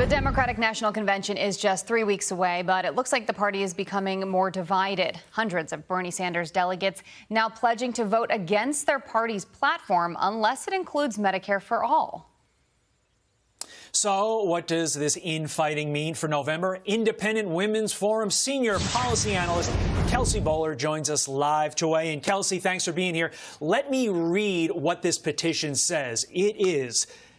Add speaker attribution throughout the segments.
Speaker 1: The Democratic National Convention is just 3 weeks away, but it looks like the party is becoming more divided. Hundreds of Bernie Sanders delegates now pledging to vote against their party's platform unless it includes Medicare for all.
Speaker 2: So what does this infighting mean for November? Independent Women's Forum senior policy analyst Kelsey Bolar joins us live to weigh in. Kelsey, thanks for being here. Let me read what this petition says.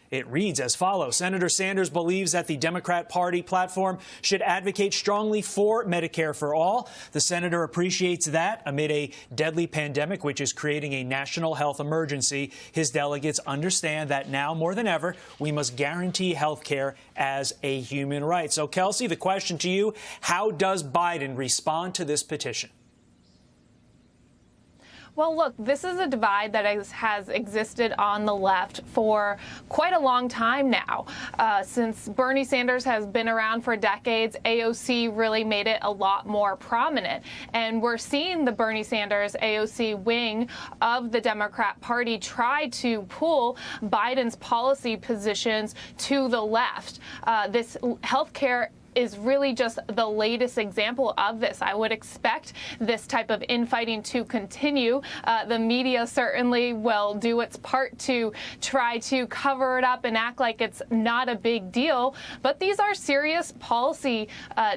Speaker 2: It reads as follows. Senator Sanders believes that the Democrat Party platform should advocate strongly for Medicare for all. The senator appreciates that amid a deadly pandemic, which is creating a national health emergency. His delegates understand that now more than ever, we must guarantee health care as a human right. So, Kelsey, the question to you, how does Biden respond to this petition?
Speaker 3: Well, look, this is a divide that has existed on the left for quite a long time now. Since Bernie Sanders has been around for decades, AOC really made it a lot more prominent. And we're seeing the Bernie Sanders AOC wing of the Democrat Party try to pull Biden's policy positions to the left. This healthcare is really just the latest example of this. I would expect this type of infighting to continue. The media certainly will do its part to try to cover it up and act like it's not a big deal. But these are serious policy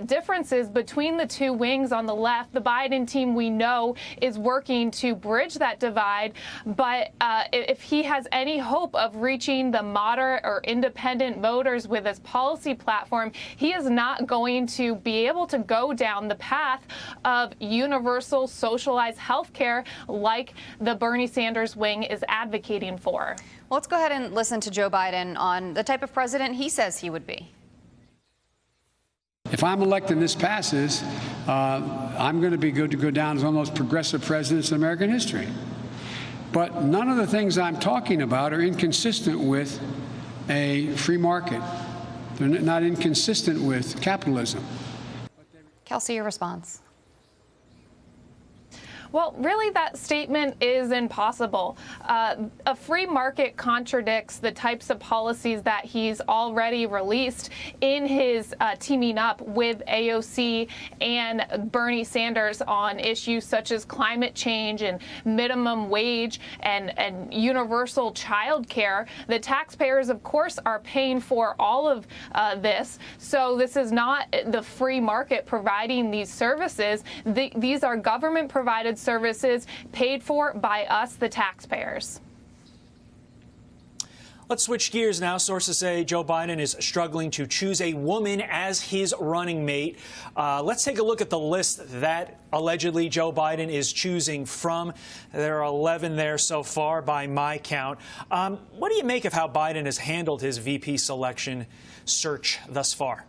Speaker 3: differences between the two wings on the left. The Biden team, we know, is working to bridge that divide. But if he has any hope of reaching the moderate or independent voters with his policy platform, he is not going to be able to go down the path of universal socialized health care like the Bernie Sanders wing is advocating for.
Speaker 1: Well, let's go ahead and listen to Joe Biden on the type of president he says he would be.
Speaker 4: If I'm elected and this passes, I'm going to be good to go down as one of the most progressive presidents in American history. But none of the things I'm talking about are inconsistent with a free market. They're not inconsistent with capitalism.
Speaker 1: Kelsey, your response.
Speaker 3: Well, really, that statement is impossible. A free market contradicts the types of policies that he's already released in his teaming up with AOC and Bernie Sanders on issues such as climate change and minimum wage and universal child care. The taxpayers, of course, are paying for all of this. So this is not the free market providing these services. These are government-provided services paid for by us, the taxpayers.
Speaker 2: Let's switch gears now. Sources say Joe Biden is struggling to choose a woman as his running mate. Let's take a look at the list that allegedly Joe Biden is choosing from. There are 11 there so far by my count. What do you make of how Biden has handled his VP selection search thus far?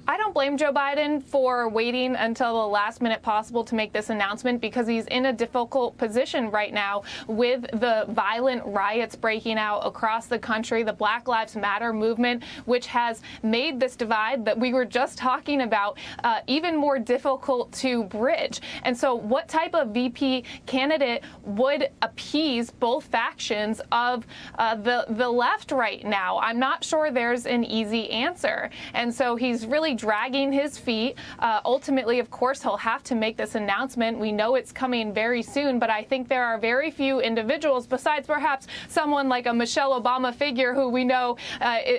Speaker 3: I don't blame Joe Biden for waiting until the last minute possible to make this announcement because he's in a difficult position right now with the violent riots breaking out across the country, the Black Lives Matter movement, which has made this divide that we were just talking about even more difficult to bridge. And so what type of VP candidate would appease both factions of the left right now? I'm not sure there's an easy answer. And so he's really dragging his feet. Ultimately, of course, he'll have to make this announcement. We know it's coming very soon, but I think there are very few individuals, besides perhaps someone like a Michelle Obama figure who we know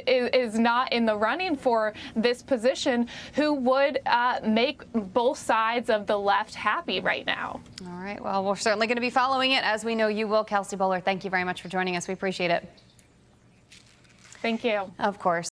Speaker 3: is not in the running for this position, who would make both sides of the left happy right now.
Speaker 1: All right. Well, we're certainly going to be following it, as we know you will. Kelsey Bolar, thank you very much for joining us. We appreciate it.
Speaker 3: Thank you.
Speaker 1: Of course.